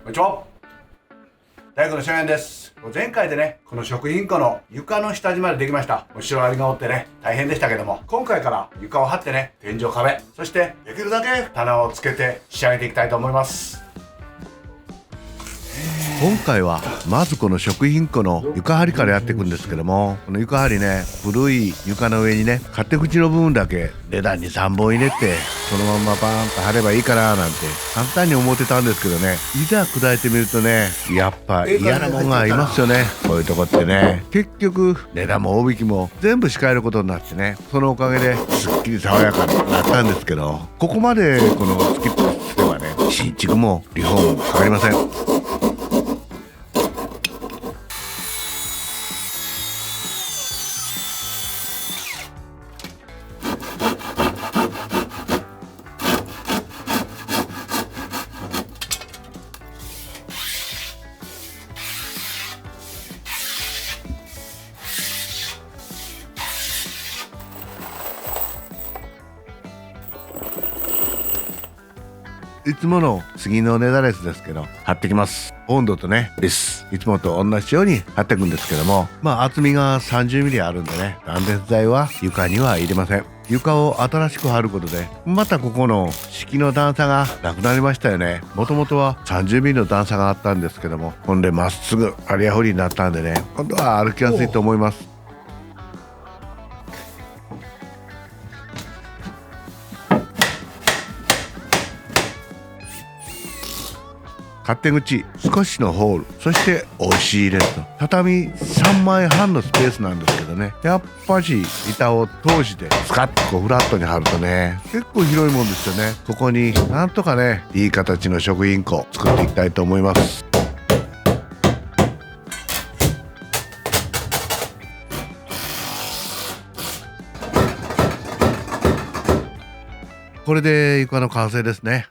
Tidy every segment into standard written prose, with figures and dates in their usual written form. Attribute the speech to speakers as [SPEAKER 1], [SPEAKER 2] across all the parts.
[SPEAKER 1] こんにちは。大工の翔也です。前回でね、この食品庫の床の下地までできました。シロアリがおってね、大変でしたけども、今回から床を張ってね、天井壁、そしてできるだけ棚をつけて仕上げていきたいと思います。
[SPEAKER 2] 今回はまずこの食品庫の床張りからやっていくんですけども、この床張りね、古い床の上にね、勝手口の部分だけレダンに3本入れてそのままバーンと貼ればいいかななんて簡単に思ってたんですけどね、いざ砕いてみるとね、やっぱ嫌なもんがいますよね。こういうとこってね、結局値段も大引きも全部仕替えることになってね、そのおかげですっきり爽やかになったんですけど、ここまでこのスキップではね、新築もリフォームもかかりません。いつもの次のネタレスですけど貼ってきます。温度とねです。いつもと同じように貼っていくんですけども、厚みが 30mm あるんでね、断熱材は床には入れません。床を新しく貼ることでまたここの敷きの段差がなくなりましたよね。もともとは 30mm の段差があったんですけども、ほんでまっすぐバリアフリーになったんでね、今度は歩きやすいと思います。勝手口、少しのホール、そして押し入れと畳3枚半のスペースなんですけどね、やっぱし板を通してスカッとこうフラットに貼るとね、結構広いもんですよね。ここになんとかね、いい形の食品庫作っていきたいと思います。これで床の完成ですね。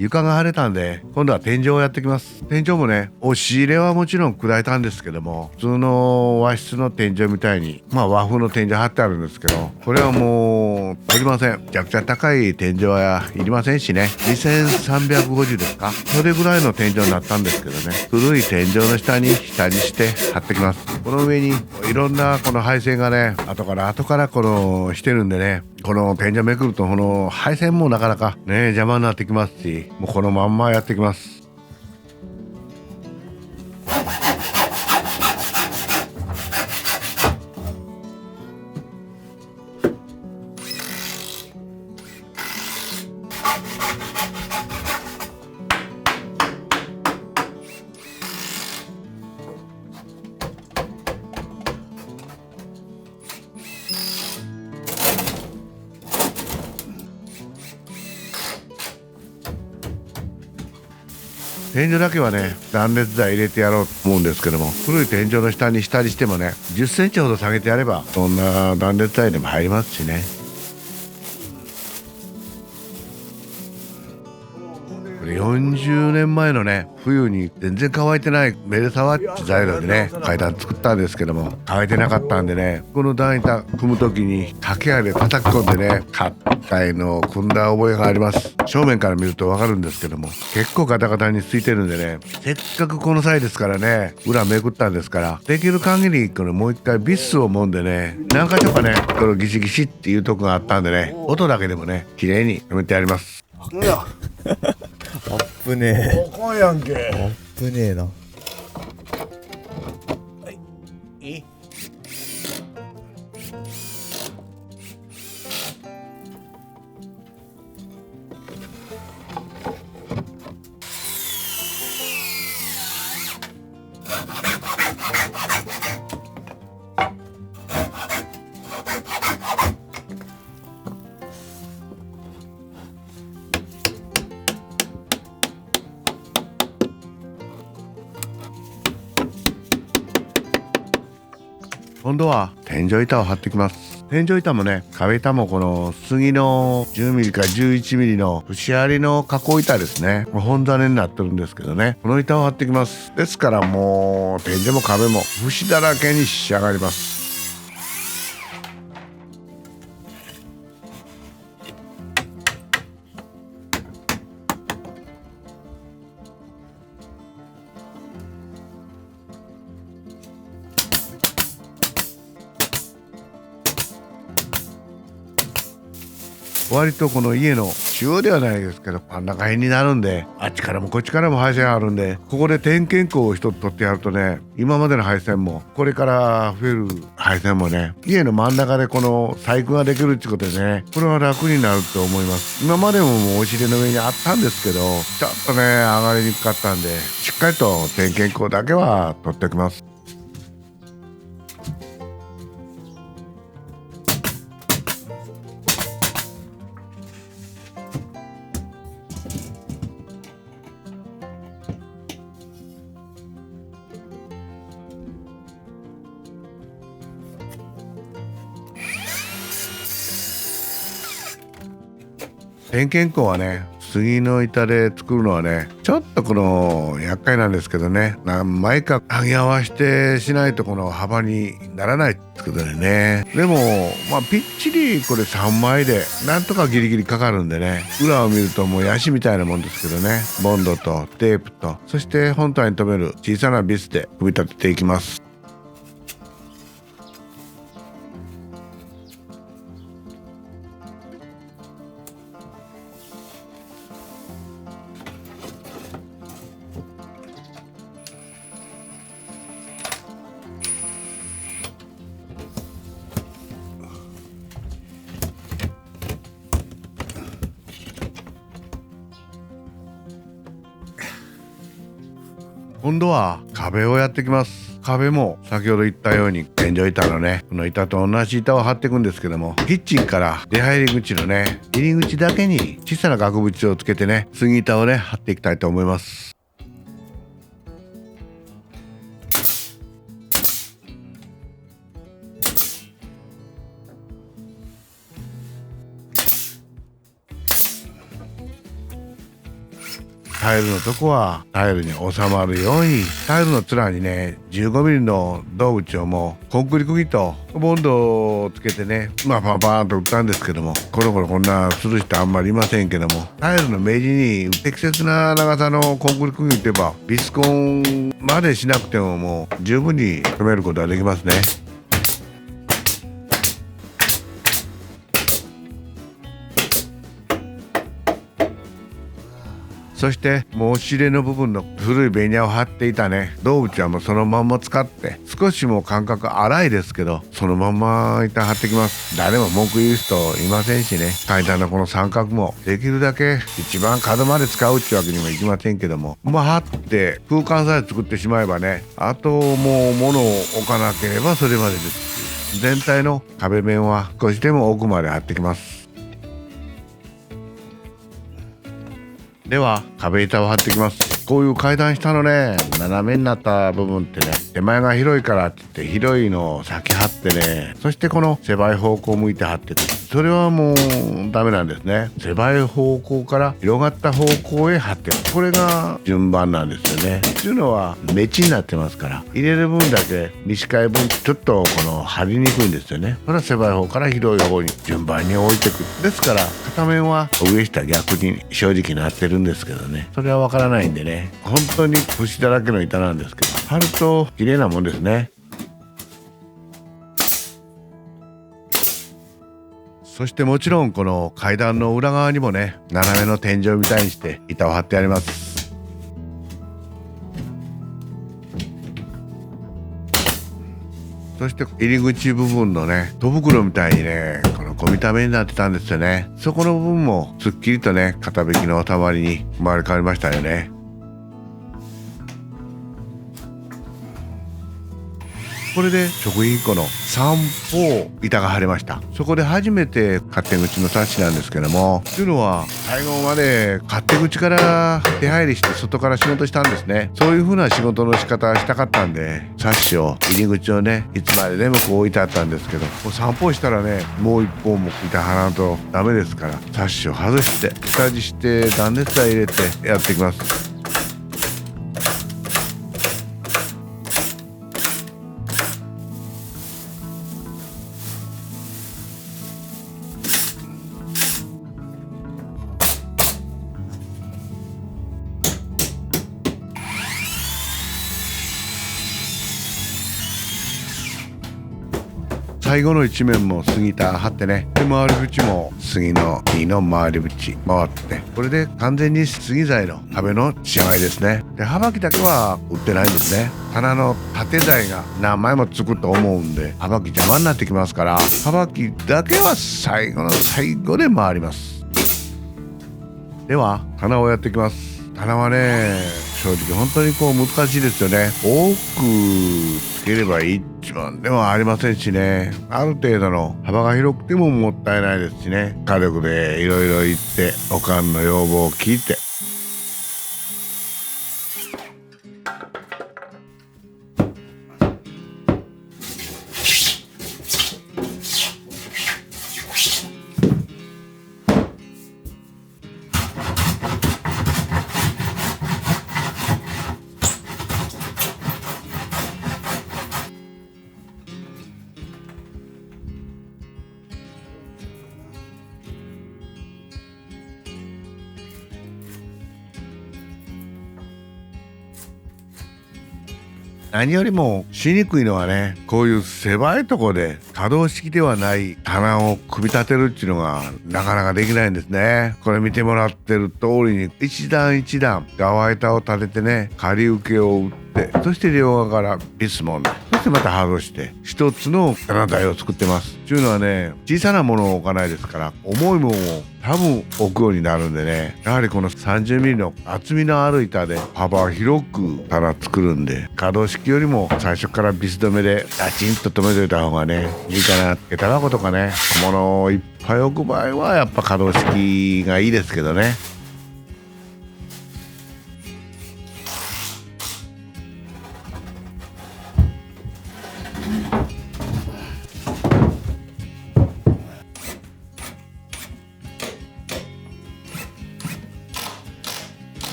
[SPEAKER 2] 床が晴れたんで今度は天井をやってきます。天井もね、押し入れはもちろん砕いたんですけども、普通の和室の天井みたいに和風の天井貼ってあるんですけど、これはもう取りません。めちゃくちゃ高い天井はいりませんしね、2350ですか、それぐらいの天井になったんですけどね、古い天井の下にして貼ってきます。この上にいろんなこの配線がね、後からこのしてるんでね、この天井めくるとこの配線もなかなかね邪魔になってきますし、もうこのまんまやってきます。天井だけはね、断熱材入れてやろうと思うんですけども、古い天井の下にしたりしてもね、10センチほど下げてやればそんな断熱材でも入りますしね。40年前のね、冬に全然乾いてないメルサワッチ材料でね、階段作ったんですけども、乾いてなかったんでね、この段板組む時に竹槍で叩き込んでね、硬いのを組んだ覚えがあります。正面から見るとわかるんですけども、結構ガタガタについてるんでね、せっかくこの際ですからね、裏めくったんですから、できる限りこれもう一回ビスを揉んでね、何か所かね、このギシギシっていうとこがあったんでね、音だけでもね、綺麗に止めてやります。
[SPEAKER 1] いや、
[SPEAKER 3] あっぶねえ。
[SPEAKER 1] ここやんけ。
[SPEAKER 3] あっぶねえな。
[SPEAKER 1] いい。
[SPEAKER 2] 今度は天井板を張ってきます。天井板もね、壁板もこの杉の 10mm か 11mm の節張りの加工板ですね。本種になってるんですけどね、この板を張ってきます。ですからもう天井も壁も節だらけに仕上がります。割とこの家の中央ではないですけど真ん中辺になるんで、あっちからもこっちからも配線あるんで、ここで点検口を一つ取ってやるとね、今までの配線もこれから増える配線もね、家の真ん中でこの細工ができるってことでね、これは楽になると思います。今までももう押し入れの上にあったんですけど、ちょっとね上がりにくかったんで、しっかりと点検口だけは取っておきます。点検口はね、杉の板で作るのはね、ちょっとこの厄介なんですけどね、何枚か剥ぎ合わせてしないとこの幅にならないってことでね。でもまあぴっちりこれ3枚でなんとかギリギリかかるんでね、裏を見るともうヤシみたいなもんですけどね、ボンドとテープと、そして本体に留める小さなビスで組み立てていきます。今度は壁をやっていきます。壁も先ほど言ったように天井板のね、この板と同じ板を張っていくんですけども、キッチンから出入り口のね、入り口だけに小さな額縁をつけてね、杉板をね張っていきたいと思います。タイルのとこはタイルに収まるように、タイルの面にね 15mm の銅口をもうコンクリ釘とボンドをつけてね、パンパンと打ったんですけども、この頃こんなする人あんまりいませんけども、タイルの目地に適切な長さのコンクリ釘打てばビスコンまでしなくてももう十分に止めることができますね。そしてもう押し入れの部分の古いベニヤを張っていたね銅縁はもうそのまんま使って、少しもう間隔粗いですけどそのまんま板張ってきます。誰も文句言う人いませんしね、階段のこの三角もできるだけ一番角まで使うってわけにもいきませんけども、張って空間さえ作ってしまえばね、あともう物を置かなければそれまでです。全体の壁面は少しでも奥まで張ってきます。では壁板を張っていきます。こういう階段下のね斜めになった部分ってね、手前が広いからって言って広いのを先張ってね、そしてこの狭い方向を向いて張っていく。それはもうダメなんですね。狭い方向から広がった方向へ張っていく、これが順番なんですよね。っていうのはメチになってますから、入れる分だけ短い分ちょっとこの張りにくいんですよね。それは狭い方から広い方に順番に置いていく。ですから片面は上下逆に正直なってるんですけどね、それはわからないんでね、本当に節だらけの板なんですけど、貼ると綺麗なもんですね。そしてもちろんこの階段の裏側にもね、斜めの天井みたいにして板を張ってあります。そして入り口部分のね戸袋みたいにね、このゴミためになってたんですよね。そこの部分もすっきりとね片引きのたまりに生まれ変わりましたよね。これで食品庫の3方板が張れました。そこで初めて勝手口のサッシなんですけども、というのは最後まで勝手口から出入りして外から仕事したんですね。そういう風な仕事の仕方したかったんで、サッシを入り口をねいつまででもこう置いてあったんですけど、こう3方したらねもう1方も板張らんとダメですから、サッシを外して下地して断熱材入れてやっていきます。最後の一面も杉板貼ってね、で回り縁も杉の木の回り縁回って、これで完全に杉材の壁の仕上がりですね。で幅木だけは売ってないんですね。棚の縦材が何枚もつくと思うんで幅木邪魔になってきますから、幅木だけは最後の最後で回ります。では棚をやっていきます。棚はね、正直本当にこう難しいですよね。多くつければ一番ではありませんしね、ある程度の幅が広くてももったいないですしね、火力でいろいろ言っておかんの要望を聞いて、何よりもしにくいのはね、こういう狭いとこで可動式ではない棚を組み立てるっていうのがなかなかできないんですね。これ見てもらってる通りに一段一段側板を立ててね、仮受けを打って、そして両側からビスモンで、そしてまた外して一つの棚台を作ってます。っていうのはね、小さなものを置かないですから、重いものを多分置くようになるんでね、やはりこの 30mm の厚みのある板で幅広く棚作るんで、可動式よりも最初からビス止めでガチンと止めといた方がねいいかな。下駄箱とかね、小物をいっぱい置く場合はやっぱ可動式がいいですけどね。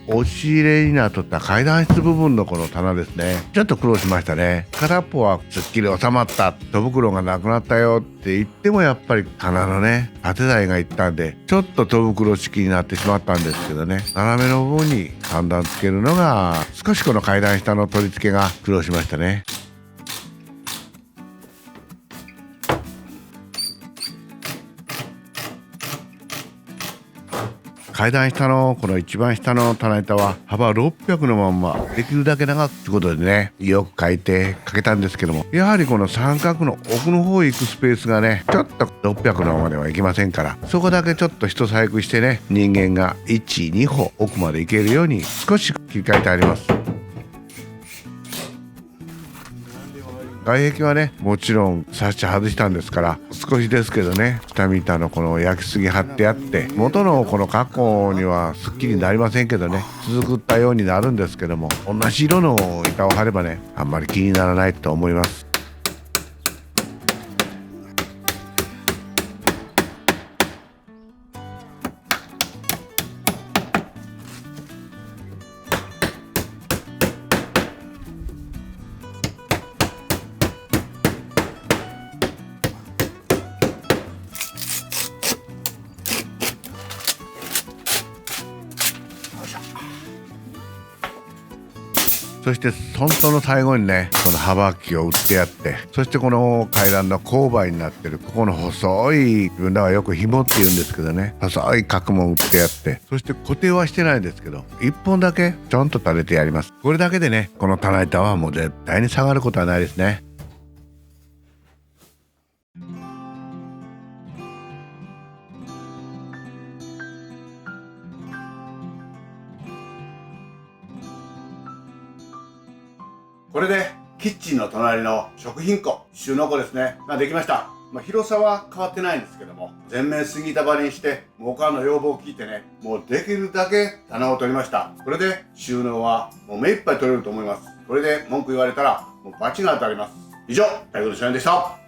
[SPEAKER 2] 押し入れになっとった階段室部分のこの棚ですね、ちょっと苦労しましたね。片っぽはすっきり収まった、戸袋がなくなったよって言っても、やっぱり棚のね縦材がいったんでちょっと戸袋式になってしまったんですけどね、斜めの部分に3段つけるのが少しこの階段下の取り付けが苦労しましたね。階段下のこの一番下の棚板は幅600のまんまできるだけ長くってことでね、よく書いてかけたんですけども、やはりこの三角の奥の方へ行くスペースがねちょっと600のままではいきませんから、そこだけちょっと一細工してね、人間が1、2歩奥まで行けるように少し切り替えてあります。外壁はねもちろんサッシ外したんですから、少しですけどね下見板のこの焼きすぎ貼ってあって、元のこの格好にはすっきりなりませんけどね、続くったようになるんですけども、同じ色の板を貼ればねあんまり気にならないと思います。そして本当の最後にねこの幅木を打ってやって、そしてこの階段の勾配になってるここの細い、自分らはよく紐って言うんですけどね、細い角も打ってやって、そして固定はしてないんですけど1本だけちょんと垂れてやります。これだけでねこの棚板はもう絶対に下がることはないですね。
[SPEAKER 1] これでキッチンの隣の食品庫、収納庫ですねができました。広さは変わってないんですけども、全面杉板張りにしてもうおかんの要望を聞いてね、もうできるだけ棚を取りました。これで収納はもう目いっぱい取れると思います。これで文句言われたらもうバチが当たります。以上、大悟のしゃんでした。